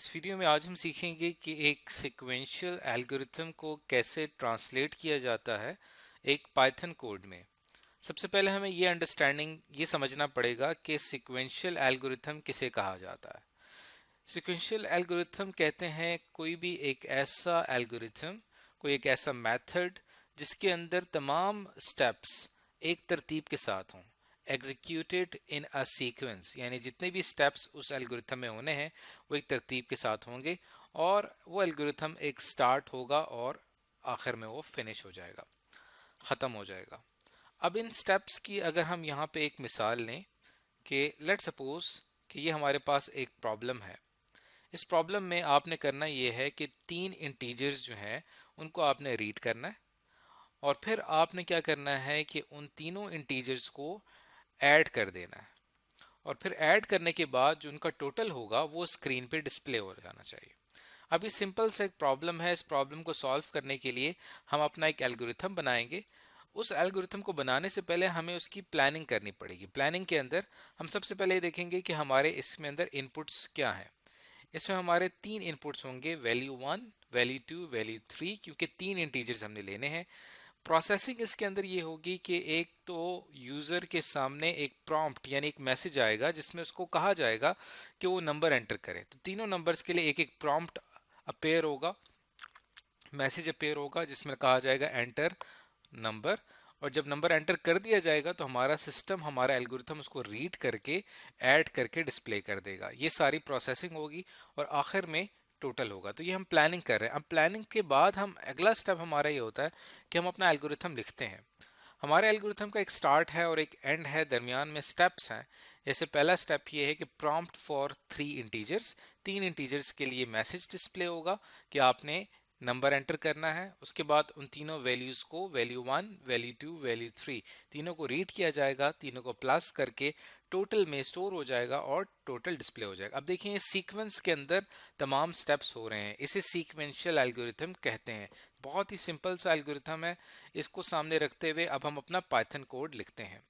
इस वीडियो में आज हम सीखेंगे कि एक सीक्वेंशियल एल्गोरिथम को कैसे ट्रांसलेट किया जाता है एक पाइथन कोड में। सबसे पहले हमें ये समझना पड़ेगा कि सीक्वेंशियल एल्गोरिथम किसे कहा जाता है। सीक्वेंशियल एल्गोरिथम कहते हैं कोई भी एक ऐसा एल्गोरिथम, कोई एक ऐसा मेथड जिसके अंदर तमाम स्टेप्स एक तरतीब के साथ हों, एग्जीक्यूटेड इन अ सीक्वेंस, यानी जितने भी स्टेप्स उस एल्गोरिथम में होने हैं वो एक तरतीब के साथ होंगे और वो एल्गोरिथम एक स्टार्ट होगा और आखिर में वो फिनिश हो जाएगा, ख़त्म हो जाएगा। अब इन स्टेप्स की अगर हम यहाँ पे एक मिसाल लें कि लेट सपोज कि ये हमारे पास एक प्रॉब्लम है। इस प्रॉब्लम में आपने करना ये है कि 3 इंटीजर्स जो हैं उनको आपने रीड करना है और फिर आपने क्या करना है कि उन तीनों इंटीजर्स को ऐड कर देना है और फिर ऐड करने के बाद जो उनका टोटल होगा वो स्क्रीन पे डिस्प्ले हो जाना चाहिए। अभी सिंपल सा एक प्रॉब्लम है। इस प्रॉब्लम को सॉल्व करने के लिए हम अपना एक एल्गोरिथम बनाएंगे। उस एल्गोरिथम को बनाने से पहले हमें उसकी प्लानिंग करनी पड़ेगी। प्लानिंग के अंदर हम सबसे पहले देखेंगे कि हमारे इसमें अंदर इनपुट्स क्या है। इसमें हमारे 3 इनपुट्स होंगे, वैल्यू 1, वैल्यू 2, वैल्यू 3, क्योंकि 3 इंटीजर्स हमने लेने हैं। प्रोसेसिंग इसके अंदर ये होगी कि एक तो यूजर के सामने एक प्रॉम्प्ट यानी एक मैसेज आएगा जिसमें उसको कहा जाएगा कि वो नंबर एंटर करे। तो तीनों नंबर्स के लिए एक एक प्रॉम्प्ट अपेयर होगा, मैसेज अपेयर होगा जिसमें कहा जाएगा एंटर नंबर। और जब नंबर एंटर कर दिया जाएगा तो हमारा सिस्टम, हमारा एल्गोरिथम उसको रीड करके ऐड करके डिस्प्ले कर देगा। ये सारी प्रोसेसिंग होगी और आखिर में टोटल होगा। तो ये हम प्लानिंग कर रहे हैं। अब प्लानिंग के बाद हम अगला स्टेप हमारा ये होता है कि हम अपना एल्गोरिथम लिखते हैं। हमारे एल्गोरिथम का एक स्टार्ट है और एक एंड है, दरमियान में स्टेप्स हैं। जैसे पहला स्टेप ये है कि प्रॉम्प्ट फॉर 3 इंटीजर्स, 3 इंटीजर्स के लिए मैसेज डिस्प्ले होगा कि आपने नंबर एंटर करना है। उसके बाद उन तीनों वैल्यूज को, वैल्यू 1, वैल्यू 2, वैल्यू 3, तीनों को रीड किया जाएगा, तीनों को प्लस करके टोटल में स्टोर हो जाएगा और टोटल डिस्प्ले हो जाएगा। अब देखिए सीक्वेंस के अंदर तमाम स्टेप्स हो रहे हैं, इसे सीक्वेंशियल एल्गोरिथम कहते हैं। बहुत ही सिंपल सा एल्गोरिथम है। इसको सामने रखते हुए अब हम अपना पाइथन कोड लिखते हैं।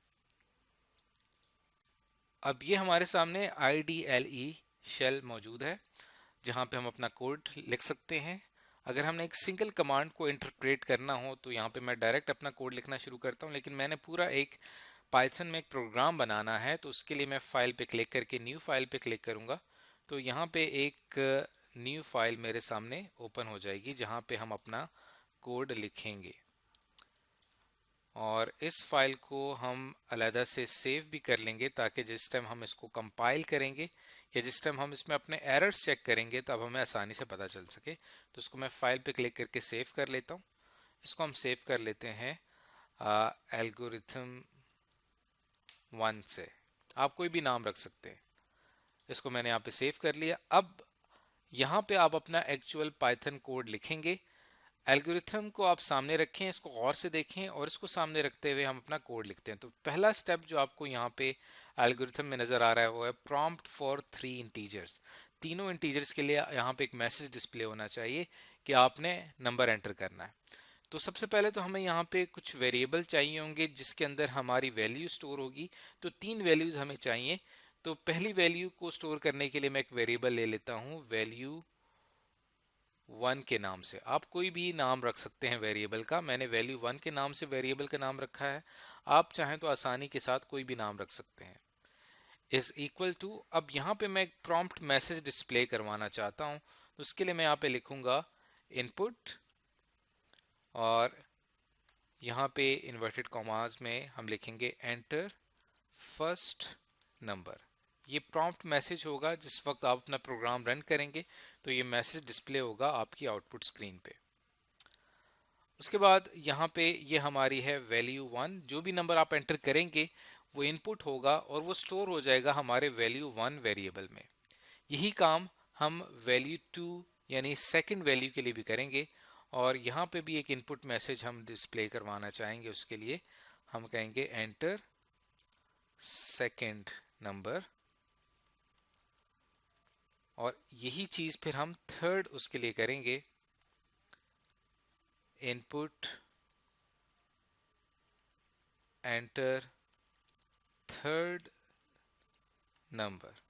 अब ये हमारे सामने IDLE शेल मौजूद है जहाँ पे हम अपना कोड लिख सकते हैं। अगर हमने एक सिंगल कमांड को इंटरप्रेट करना हो तो यहाँ पे मैं डायरेक्ट अपना कोड लिखना शुरू करता हूँ, लेकिन मैंने पूरा एक पाइथन में एक प्रोग्राम बनाना है तो उसके लिए मैं फाइल पे क्लिक करके न्यू फाइल पे क्लिक करूँगा। तो यहाँ पे एक न्यू फाइल मेरे सामने ओपन हो जाएगी जहाँ पे हम अपना कोड लिखेंगे और इस फाइल को हम अलहदा से सेव भी कर लेंगे ताकि जिस टाइम हम इसको कंपाइल करेंगे या जिस टाइम हम इसमें अपने एरर्स चेक करेंगे तो अब हमें आसानी से पता चल सके। तो इसको मैं फाइल पे क्लिक करके सेव कर लेता हूँ। इसको हम सेव कर लेते हैं एल्गोरिथम 1 से। आप कोई भी नाम रख सकते हैं। इसको मैंने यहाँ पे सेव कर लिया। अब यहाँ पे आप अपना एक्चुअल पाइथन कोड लिखेंगे। एल्गोरिथम को आप सामने रखें, इसको गौर से देखें और इसको सामने रखते हुए हम अपना कोड लिखते हैं। तो पहला स्टेप जो आपको यहाँ पे एल्गोरिथम में नजर आ रहा है वो है प्रॉम्प्ट फॉर 3 इंटीजर्स। तीनों इंटीजर्स के लिए यहाँ पे एक मैसेज डिस्प्ले होना चाहिए कि आपने नंबर एंटर करना है। तो सबसे पहले तो हमें यहाँ पे कुछ वेरिएबल चाहिए होंगे जिसके अंदर हमारी वैल्यू स्टोर होगी। तो 3 वैल्यूज हमें चाहिए। तो पहली वैल्यू को स्टोर करने के लिए मैं एक वेरिएबल ले लेता हूँ वैल्यू 1 के नाम से। आप कोई भी नाम रख सकते हैं वेरिएबल का। मैंने वैल्यू 1 के नाम से वेरिएबल का नाम रखा है। आप चाहें तो आसानी के साथ कोई भी नाम रख सकते हैं। इज इक्वल टू, अब यहाँ पे मैं एक प्रॉम्प्ट मैसेज डिस्प्ले करवाना चाहता हूँ तो उसके लिए मैं यहाँ पे लिखूंगा इनपुट और यहाँ पे इन्वर्टेड कॉमास में हम लिखेंगे एंटर फर्स्ट नंबर। ये प्रॉम्प्ट मैसेज होगा जिस वक्त आप अपना प्रोग्राम रन करेंगे तो ये मैसेज डिस्प्ले होगा आपकी आउटपुट स्क्रीन पे। उसके बाद यहाँ पे ये हमारी है वैल्यू 1। जो भी नंबर आप एंटर करेंगे वो इनपुट होगा और वो स्टोर हो जाएगा हमारे वैल्यू 1 वेरिएबल में। यही काम हम वैल्यू 2 यानी सेकंड वैल्यू के लिए भी करेंगे और यहाँ पे भी एक इनपुट मैसेज हम डिस्प्ले करवाना चाहेंगे। उसके लिए हम कहेंगे एंटर सेकंड नंबर और यही चीज फिर हम थर्ड उसके लिए करेंगे, इनपुट एंटर थर्ड नंबर।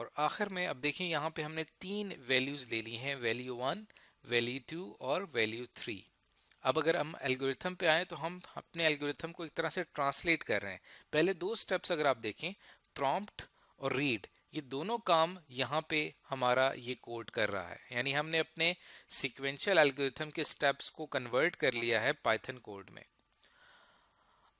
और आखिर में अब देखिए यहाँ पे हमने 3 वैल्यूज ले ली हैं, वैल्यू 1, वैल्यू 2 और वैल्यू 3। अब अगर हम एल्गोरिथम पे आए तो हम अपने एल्गोरिथम को एक तरह से ट्रांसलेट कर रहे हैं। पहले 2 स्टेप्स अगर आप देखें, प्रॉम्प्ट और रीड, ये दोनों काम यहाँ पे हमारा ये कोड कर रहा है, यानी हमने अपने सीक्वेंशियल एल्गोरिथम के स्टेप्स को कन्वर्ट कर लिया है पाइथन कोड में।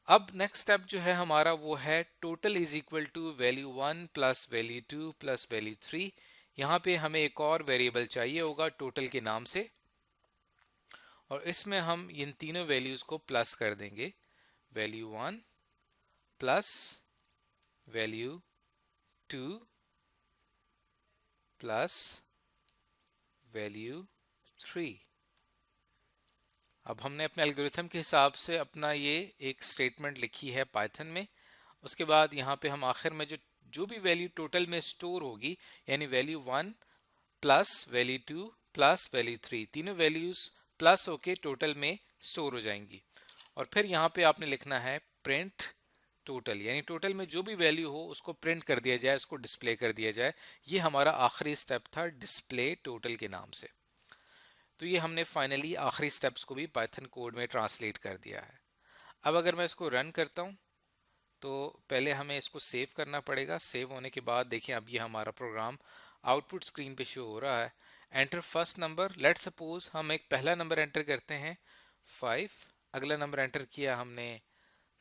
अब नेक्स्ट स्टेप जो है हमारा वो है total is equal to value 1 plus value 2 plus value 3। यहाँ पे हमें एक और वेरिएबल चाहिए होगा टोटल के नाम से, और इसमें हम इन तीनों वैल्यूज को प्लस कर देंगे, value 1 plus value 2 plus value 3। अब हमने अपने एल्गोरिथम के हिसाब से अपना ये एक स्टेटमेंट लिखी है पाइथन में। उसके बाद यहाँ पे हम आखिर में जो भी वैल्यू टोटल में स्टोर होगी, यानी value 1 plus value 2 plus value 3, तीनों वैल्यूज प्लस होके टोटल में स्टोर हो जाएंगी। और फिर यहाँ पे आपने लिखना है प्रिंट टोटल, यानी टोटल में जो भी वैल्यू हो उसको प्रिंट कर दिया जाए, उसको डिस्प्ले कर दिया जाए। ये हमारा आखिरी स्टेप था डिस्प्ले टोटल के नाम से। तो ये हमने फाइनली आखिरी स्टेप्स को भी पाइथन कोड में ट्रांसलेट कर दिया है। अब अगर मैं इसको रन करता हूँ तो पहले हमें इसको सेव करना पड़ेगा। सेव होने के बाद देखिए अब ये हमारा प्रोग्राम आउटपुट स्क्रीन पे शो हो रहा है। Enter first number, let suppose हम एक पहला नंबर एंटर करते हैं 5, अगला नंबर एंटर किया हमने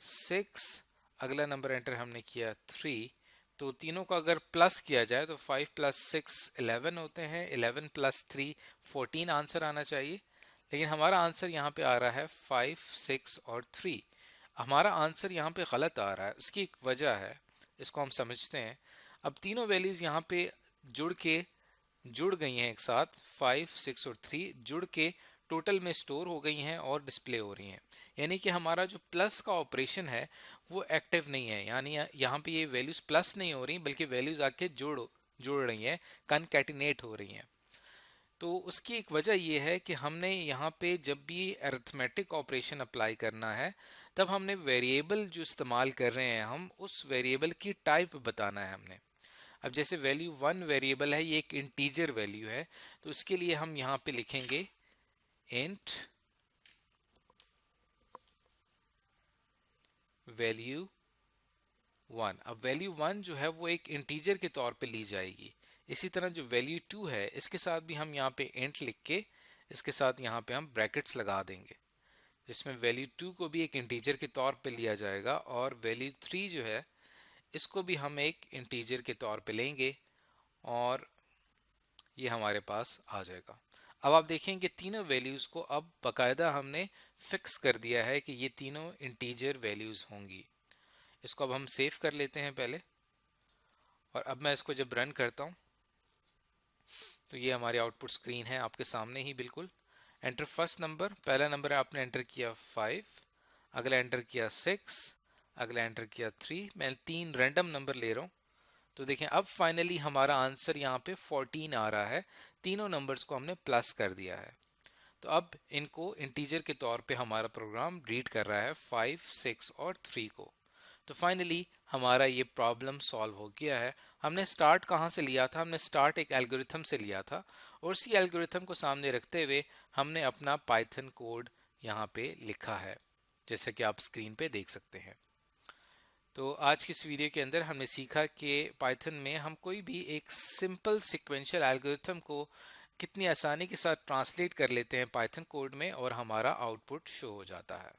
6, अगला नंबर एंटर हमने किया 3। तो तीनों का अगर प्लस किया जाए तो 5 प्लस 6 11 होते हैं, 11 प्लस 3 14 आंसर आना चाहिए। लेकिन हमारा आंसर यहाँ पे आ रहा है 5, 6 और 3। हमारा आंसर यहाँ पे गलत आ रहा है, उसकी एक वजह है, इसको हम समझते हैं। अब तीनों वैल्यूज यहाँ पे जुड़ गई हैं एक साथ, 5, 6 और 3 जुड़ के टोटल में स्टोर हो गई हैं और डिस्प्ले हो रही हैं। यानी कि हमारा जो प्लस का ऑपरेशन है वो एक्टिव नहीं है, यानी यहाँ पे ये वैल्यूज प्लस नहीं हो रही बल्कि वैल्यूज आके जुड़ रही हैं, कनकैटिनेट हो रही हैं। तो उसकी एक वजह यह है कि हमने यहाँ पे जब भी अरिथमेटिक ऑपरेशन अप्लाई करना है तब हमने वेरिएबल जो इस्तेमाल कर रहे हैं हम उस वेरिएबल की टाइप बताना है हमने। अब जैसे वैल्यू 1 वेरिएबल है, ये एक इंटीजर वैल्यू है, तो इसके लिए हम यहाँ पे लिखेंगे इंट वैल्यू 1। अब वैल्यू 1 जो है वो एक इंटीजर के तौर पे ली जाएगी। इसी तरह जो वैल्यू 2 है इसके साथ भी हम यहाँ पे इंट लिख के इसके साथ यहाँ पे हम ब्रैकेट्स लगा देंगे, जिसमें वैल्यू 2 को भी एक इंटीजर के तौर पे लिया जाएगा और वैल्यू 3 जो है इसको भी हम एक इंटीजर के तौर पे लेंगे और ये हमारे पास आ जाएगा। अब आप देखेंगे तीनों वैल्यूज को अब बकायदा हमने फिक्स कर दिया है कि ये तीनों इंटीजर वैल्यूज होंगी। इसको अब हम सेव कर लेते हैं पहले, और अब मैं इसको जब रन करता हूँ तो ये हमारी आउटपुट स्क्रीन है आपके सामने ही बिल्कुल। एंटर फर्स्ट नंबर, पहला नंबर आपने एंटर किया 5, अगला एंटर किया 6, अगला एंटर किया 3। मैं 3 रैंडम नंबर ले रहा हूँ। तो देखें अब फाइनली हमारा आंसर यहाँ पे 14 आ रहा है, तीनों नंबर्स को हमने प्लस कर दिया है। तो अब इनको इंटीजर के तौर पे हमारा प्रोग्राम रीड कर रहा है 5, 6 और 3 को। तो फाइनली हमारा ये प्रॉब्लम सॉल्व हो गया है। हमने स्टार्ट कहाँ से लिया था? हमने स्टार्ट एक एल्गोरिथम से लिया था और उसी एल्गोरिथम को सामने रखते हुए हमने अपना पाइथन कोड यहाँ पे लिखा है, जैसे कि आप स्क्रीन पे देख सकते हैं। तो आज की इस वीडियो के अंदर हमने सीखा कि पाइथन में हम कोई भी एक सिंपल सीक्वेंशियल एल्गोरिथम को कितनी आसानी के साथ ट्रांसलेट कर लेते हैं पाइथन कोड में और हमारा आउटपुट शो हो जाता है।